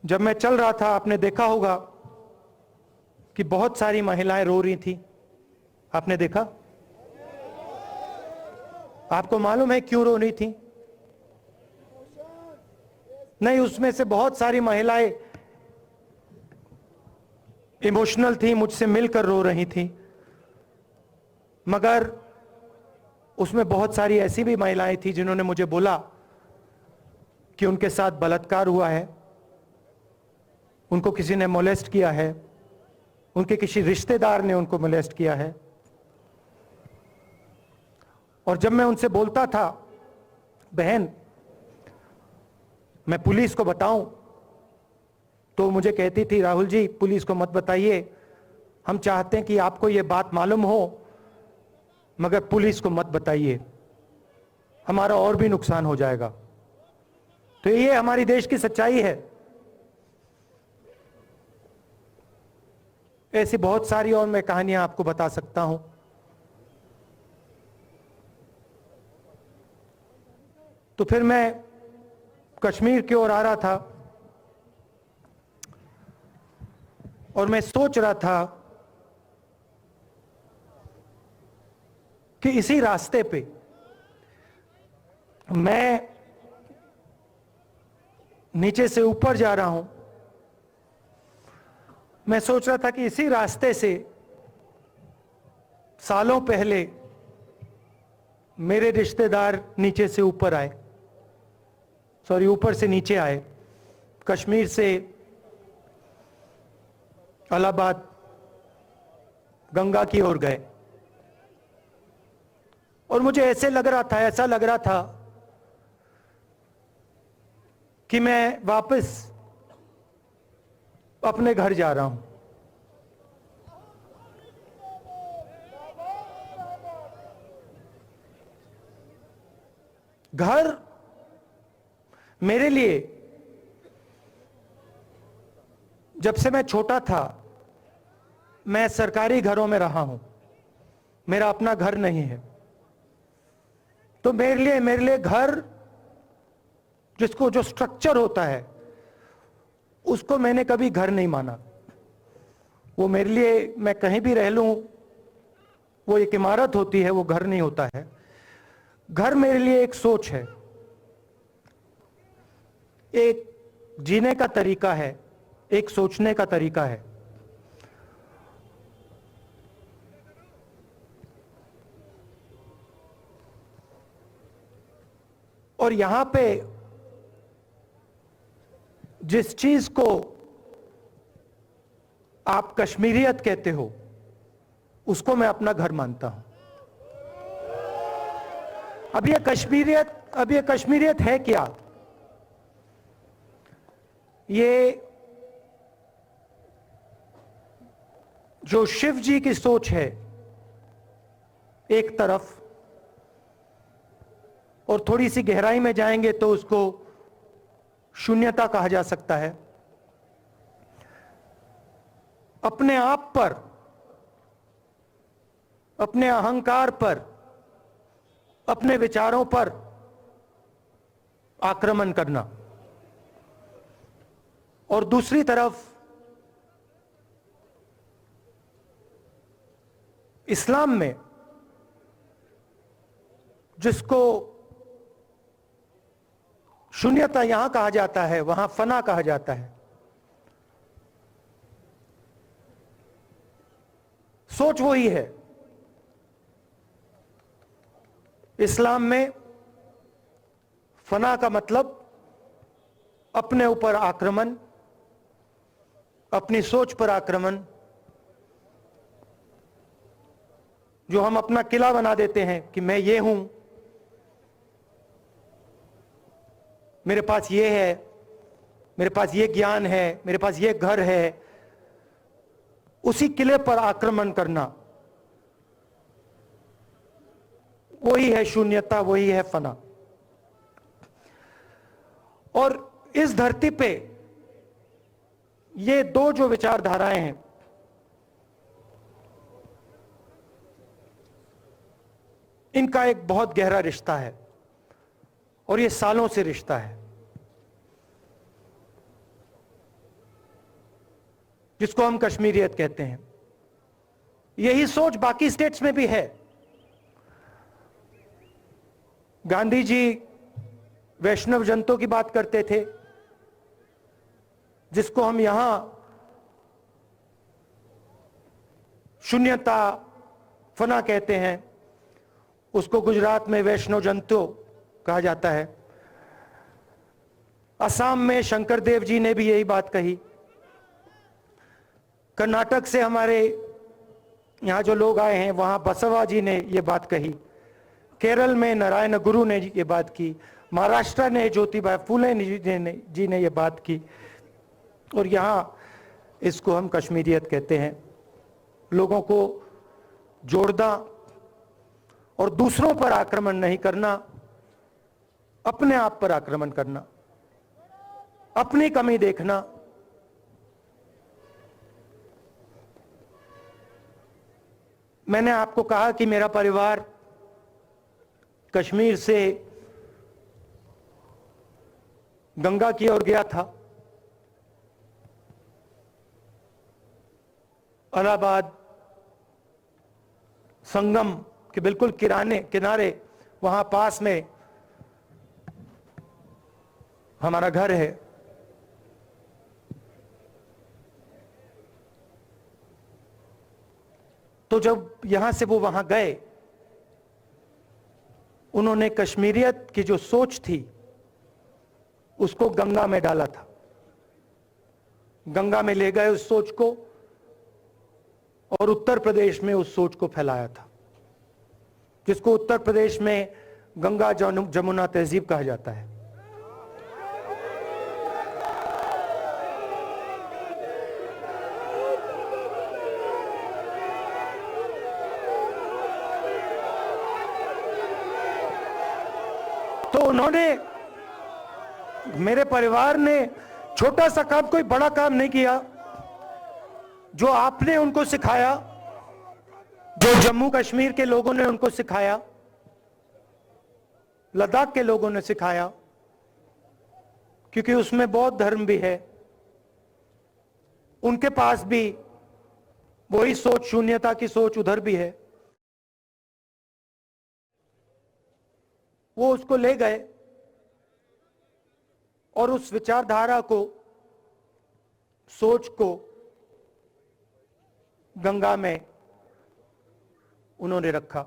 जब मैं चल रहा था, आपने देखा होगा कि बहुत सारी महिलाएं रो रही थी। आपने देखा? आपको मालूम है क्यों रो रही थी? नहीं, उसमें से बहुत सारी महिलाएं इमोशनल थी, मुझसे मिलकर रो रही थी। मगर उसमें बहुत सारी ऐसी भी महिलाएं थी जिन्होंने मुझे बोला कि उनके साथ बलात्कार हुआ है, उनको किसी ने मोलेस्ट किया है, उनके किसी रिश्तेदार ने उनको मोलेस्ट किया है। और जब मैं उनसे बोलता था, बहन मैं पुलिस को बताऊं, तो मुझे कहती थी, राहुल जी पुलिस को मत बताइए, हम चाहते हैं कि आपको ये बात मालूम हो, मगर पुलिस को मत बताइए, हमारा और भी नुकसान हो जाएगा। तो ये हमारी देश की सच्चाई है। ऐसी बहुत सारी और मैं कहानियां आपको बता सकता हूं। तो फिर मैं कश्मीर की ओर आ रहा था और मैं सोच रहा था कि इसी रास्ते पे मैं नीचे से ऊपर जा रहा हूं। मैं सोच रहा था कि इसी रास्ते से सालों पहले मेरे रिश्तेदार नीचे से ऊपर आए, सॉरी ऊपर से नीचे आए, कश्मीर से इलाहाबाद गंगा की ओर गए। और मुझे ऐसा लग रहा था कि मैं वापस अपने घर जा रहा हूं। घर मेरे लिए, जब से मैं छोटा था, मैं सरकारी घरों में रहा हूं, मेरा अपना घर नहीं है। तो मेरे लिए घर, जिसको जो स्ट्रक्चर होता है, उसको मैंने कभी घर नहीं माना। वो मेरे लिए, मैं कहीं भी रह लूं, वो एक इमारत होती है, वो घर नहीं होता है। घर मेरे लिए एक सोच है, एक जीने का तरीका है, एक सोचने का तरीका है। और यहां पे जिस चीज को आप कश्मीरियत कहते हो, उसको मैं अपना घर मानता हूं। अब ये कश्मीरियत है क्या? ये जो शिव जी की सोच है एक तरफ, और थोड़ी सी गहराई में जाएंगे तो उसको शून्यता कहा जा सकता है। अपने आप पर, अपने अहंकार पर, अपने विचारों पर आक्रमण करना। और दूसरी तरफ इस्लाम में, जिसको शून्यता यहां कहा जाता है, वहां फना कहा जाता है। सोच वही है। इस्लाम में फना का मतलब अपने ऊपर आक्रमण, अपनी सोच पर आक्रमण। जो हम अपना किला बना देते हैं कि मैं ये हूं, मेरे पास ये है, मेरे पास ये ज्ञान है, मेरे पास ये घर है, उसी किले पर आक्रमण करना, वही है शून्यता, वही है फना। और इस धरती पे ये दो जो विचारधाराएं हैं, इनका एक बहुत गहरा रिश्ता है, और ये सालों से रिश्ता है। जिसको हम कश्मीरियत कहते हैं। यही सोच बाकी स्टेट्स में भी है। गांधी जी वैष्णव जनतों की बात करते थे, जिसको हम यहां शून्यता फना कहते हैं, उसको गुजरात में वैष्णव जनतो कहा जाता है। असम में शंकर देव जी ने भी यही बात कही। कर्नाटक से हमारे यहां जो लोग आए हैं, वहां बसवा जी ने यह बात कही। केरल में नारायण गुरु ने ये बात की। महाराष्ट्र ने ज्योतिबा फुले जी ने ये बात की। और यहां इसको हम कश्मीरियत कहते हैं। लोगों को जोड़ना और दूसरों पर आक्रमण नहीं करना, अपने आप पर आक्रमण करना, अपनी कमी देखना। मैंने आपको कहा कि मेरा परिवार कश्मीर से गंगा की ओर गया था। इलाहाबाद संगम के बिल्कुल किनारे वहां पास में हमारा घर है। तो जब यहां से वो वहां गए, उन्होंने कश्मीरियत की जो सोच थी उसको गंगा में डाला था। गंगा में ले गए उस सोच को और उत्तर प्रदेश में उस सोच को फैलाया था, जिसको उत्तर प्रदेश में गंगा जमुना तहजीब कहा जाता है। तो उन्होंने, मेरे परिवार ने छोटा सा काम, कोई बड़ा काम नहीं किया। जो आपने उनको सिखाया, जो जम्मू कश्मीर के लोगों ने उनको सिखाया, लद्दाख के लोगों ने सिखाया, क्योंकि उसमें बौद्ध धर्म भी है, उनके पास भी वही सोच, शून्यता की सोच उधर भी है। वो उसको ले गए और उस विचारधारा को, सोच को गंगा में उन्होंने रखा।